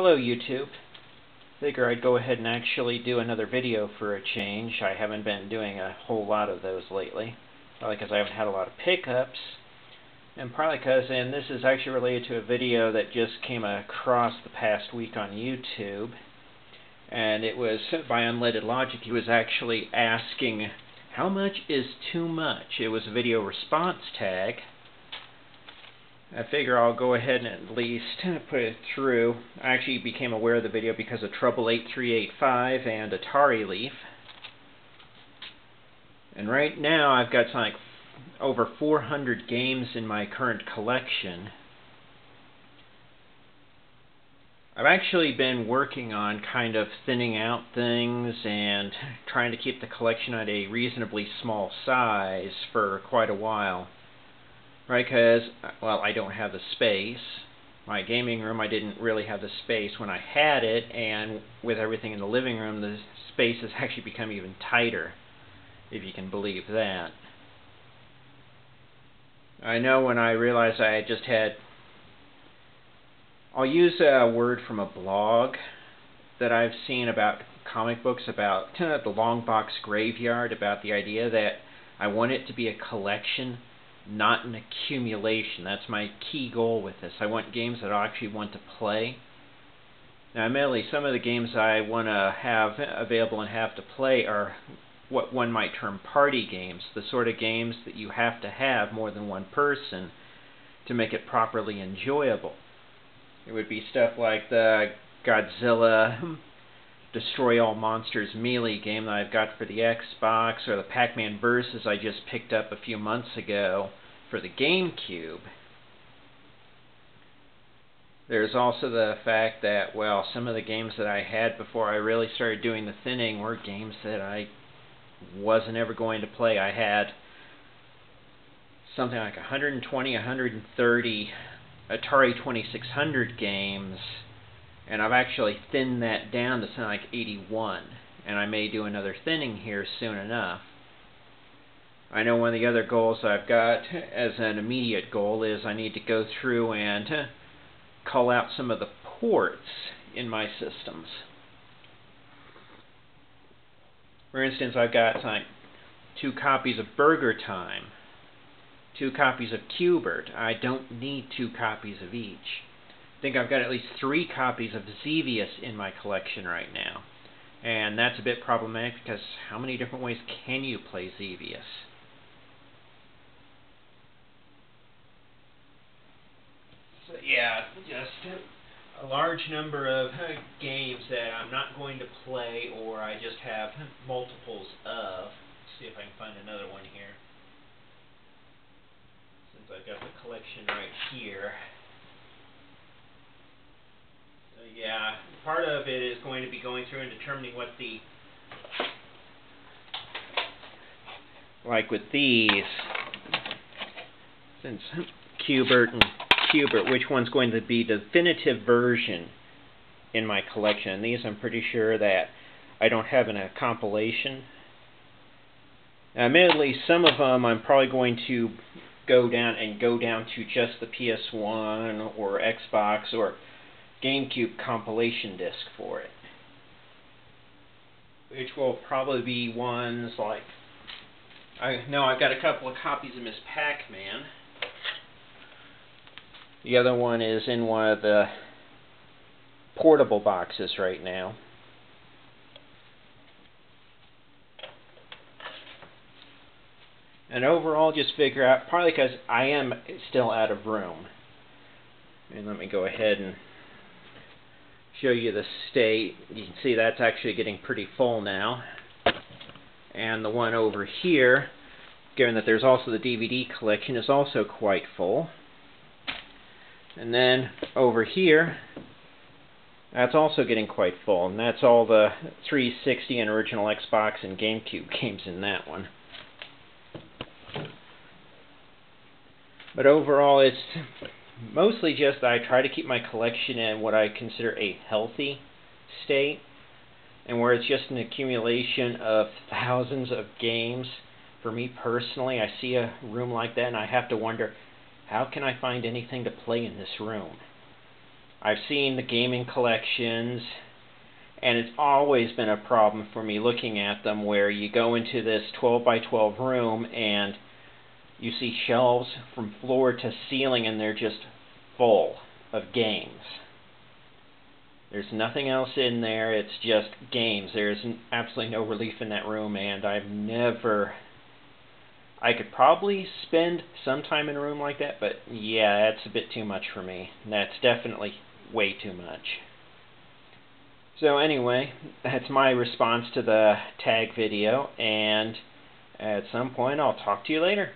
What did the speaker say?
Hello YouTube. Figure I'd go ahead and actually do another video for a change. I haven't been doing a whole lot of those lately. Probably because I haven't had a lot of pickups. And probably because, and this is actually related to a video that just came across the past week on YouTube. And it was by Unleaded Logic. He was actually asking, how much is too much? It was a video response tag. I figure I'll go ahead and at least put it through. I actually became aware of the video because of Trouble 8385 and Atari Leaf. And right now I've got something like over 400 games in my current collection. I've actually been working on kind of thinning out things and trying to keep the collection at a reasonably small size for quite a while. Right, because, well, I don't have the space. My gaming room, I didn't really have the space when I had it, and with everything in the living room, the space has actually become even tighter, if you can believe that. I know when I realized I just had... I'll use a word from a blog that I've seen about comic books, about the Long Box Graveyard, about the idea that I want it to be a collection, not an accumulation. That's my key goal with this. I want games that I actually want to play. Now, admittedly, some of the games I want to have available and have to play are what one might term party games, the sort of games that you have to have more than one person to make it properly enjoyable. It would be stuff like the Godzilla Destroy All Monsters Melee game that I've got for the Xbox, or the Pac-Man Versus I just picked up a few months ago for the GameCube. There's also the fact that, well, some of the games that I had before I really started doing the thinning were games that I wasn't ever going to play. I had something like 120, 130 Atari 2600 games, and I've actually thinned that down to something like 81, and I may do another thinning here soon enough. I know one of the other goals I've got as an immediate goal is I need to go through and cull out some of the ports in my systems. For instance, I've got like 2 copies of Burger Time, 2 copies of Q*bert. I don't need 2 copies of each. I think I've got at least 3 copies of Xevious in my collection right now. And that's a bit problematic because how many different ways can you play Xevious? So yeah, just a large number of games that I'm not going to play or I just have multiples of. Let's see if I can find another one here, since I've got the collection right here. Yeah, part of it is going to be going through and determining what the, like with these, since Q*bert and Q*bert, which one's going to be the definitive version in my collection. And these I'm pretty sure that I don't have in a compilation. Now, admittedly, some of them I'm probably going to go down to just the PS1 or Xbox or GameCube compilation disc for it, which will probably be ones like, I know I've got a couple of copies of Miss Pac-Man. The other one is in one of the portable boxes right now. And overall, just figure out, partly because I am still out of room. And let me go ahead and show you the state. You can see that's actually getting pretty full now. And the one over here, given that there's also the DVD collection, is also quite full. And then over here, that's also getting quite full. And that's all the 360 and original Xbox and GameCube games in that one. But overall, it's mostly just that I try to keep my collection in what I consider a healthy state, and where it's just an accumulation of thousands of games. For me personally, I see a room like that and I have to wonder, how can I find anything to play in this room? I've seen the gaming collections, and it's always been a problem for me looking at them, where you go into this 12 by 12 room and you see shelves from floor to ceiling and they're just full of games. There's nothing else in there, it's just games. There's absolutely no relief in that room, and I could probably spend some time in a room like that, but yeah, that's a bit too much for me. That's definitely way too much. So anyway, that's my response to the tag video, and at some point I'll talk to you later.